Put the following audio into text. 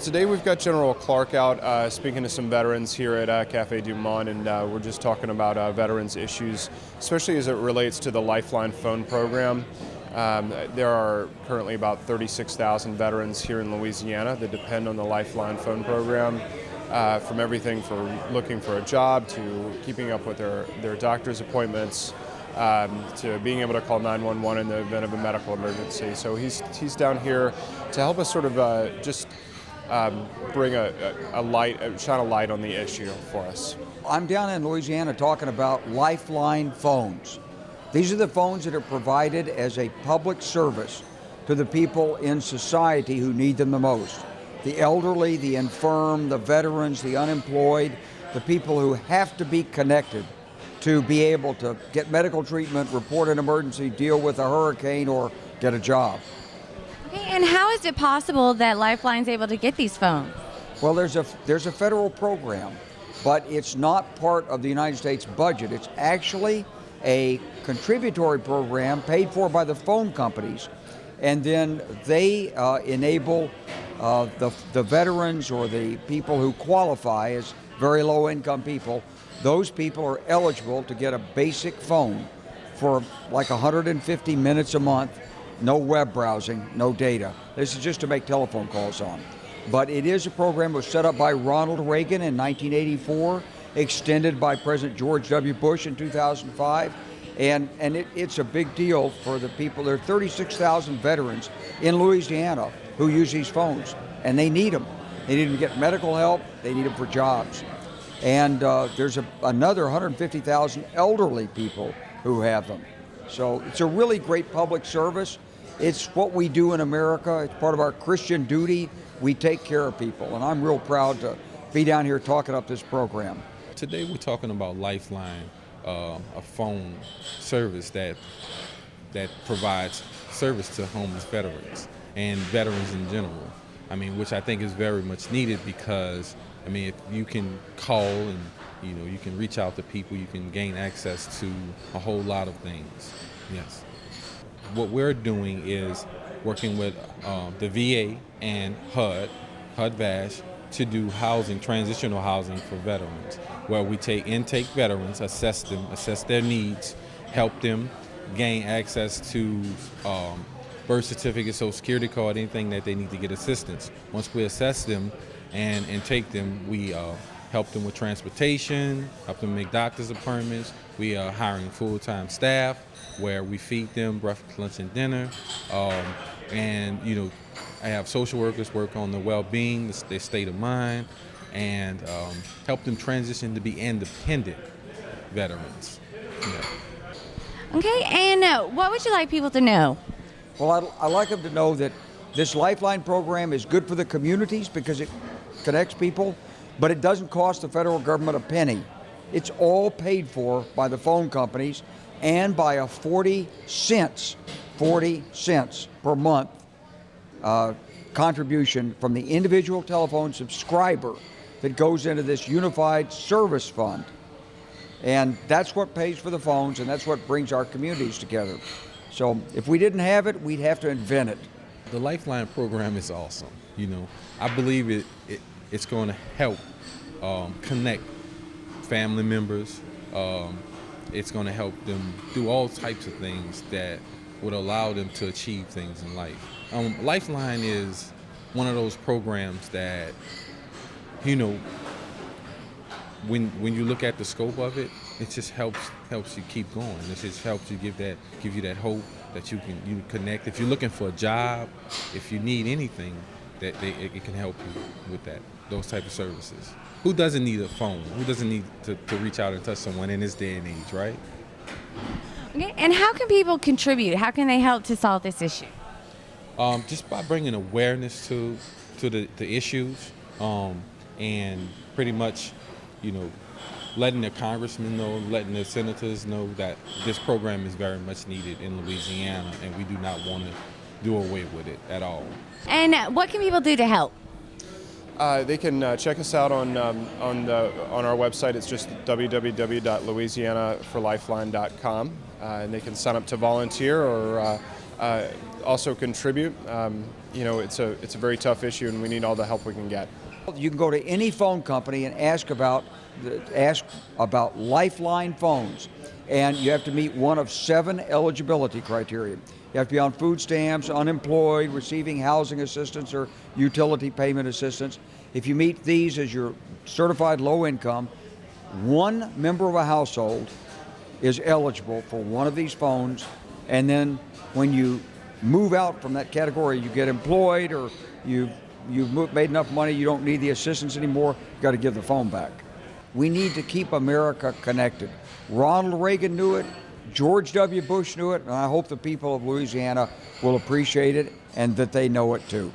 Today we've got General Clark out speaking to some veterans here at Cafe Du Monde, and we're just talking about veterans issues, especially as it relates to the Lifeline phone program. There are currently about 36,000 veterans here in Louisiana that depend on the Lifeline phone program, from everything from looking for a job to keeping up with their doctor's appointments, to being able to call 911 in the event of a medical emergency. So he's down here to help us sort of bring shine a light on the issue for us. I'm down in Louisiana talking about Lifeline phones. These are the phones that are provided as a public service to the people in society who need them the most. The elderly, the infirm, the veterans, the unemployed, the people who have to be connected to be able to get medical treatment, report an emergency, deal with a hurricane, or get a job. Okay, and how is it possible that Lifeline's able to get these phones? Well, there's a federal program, but it's not part of the United States budget. It's actually a contributory program paid for by the phone companies, and then they enable the veterans or the people who qualify as very low-income people. Those people are eligible to get a basic phone for like 150 minutes a month. No web browsing, no data. This is just to make telephone calls on. But it is a program that was set up by Ronald Reagan in 1984, extended by President George W. Bush in 2005, and it's a big deal for the people. There are 36,000 veterans in Louisiana who use these phones, and they need them. They need them to get medical help, they need them for jobs. And there's another 150,000 elderly people who have them. So it's a really great public service. It's what we do in America. It's part of our Christian duty. We take care of people, and I'm real proud to be down here talking up this program. Today we're talking about Lifeline, a phone service that provides service to homeless veterans and veterans in general. I mean, which I think is very much needed because, I mean, if you can call and you can reach out to people, you can gain access to a whole lot of things. Yes. What we're doing is working with the VA and HUD-VASH to do housing, transitional housing for veterans, where we intake veterans, assess them, assess their needs, help them gain access to birth certificate, Social Security card, anything that they need to get assistance. Once we assess them and take them, we help them with transportation, help them make doctor's appointments. We are hiring full-time staff where we feed them breakfast, lunch, and dinner. And I have social workers work on their well-being, their state of mind, and help them transition to be independent veterans. Yeah. Okay, and what would you like people to know? Well, I'd like them to know that this Lifeline program is good for the communities because it connects people, but it doesn't cost the federal government a penny. It's all paid for by the phone companies and by a 40 cents per month contribution from the individual telephone subscriber that goes into this unified service fund. And that's what pays for the phones, and that's what brings our communities together. So if we didn't have it, we'd have to invent it. The Lifeline program is awesome. I believe it's going to help connect family members. It's going to help them do all types of things that would allow them to achieve things in life. Lifeline is one of those programs that, when you look at the scope of it, it just helps you keep going. It just helps you give you that hope that you can connect. If you're looking for a job, if you need anything, that it can help you with those type of services. Who doesn't need a phone? Who doesn't need to reach out and touch someone in this day and age, right? Okay, and how can people contribute? How can they help to solve this issue? Just by bringing awareness to the issues, and pretty much, letting the congressmen know, letting the senators know that this program is very much needed in Louisiana, and we do not want to do away with it at all. And what can people do to help? They can check us out on our website. It's just www.louisianaforlifeline.com, and they can sign up to volunteer or also contribute. It's a very tough issue, and we need all the help we can get. You can go to any phone company and ask about Lifeline phones, and you have to meet one of 7 eligibility criteria. You have to be on food stamps, unemployed, receiving housing assistance or utility payment assistance. If you meet these as your certified low income, one member of a household is eligible for one of these phones, and then when you move out from that category, you get employed or you've made enough money, you don't need the assistance anymore, you've got to give the phone back. We need to keep America connected. Ronald Reagan knew it, George W. Bush knew it, and I hope the people of Louisiana will appreciate it and that they know it too.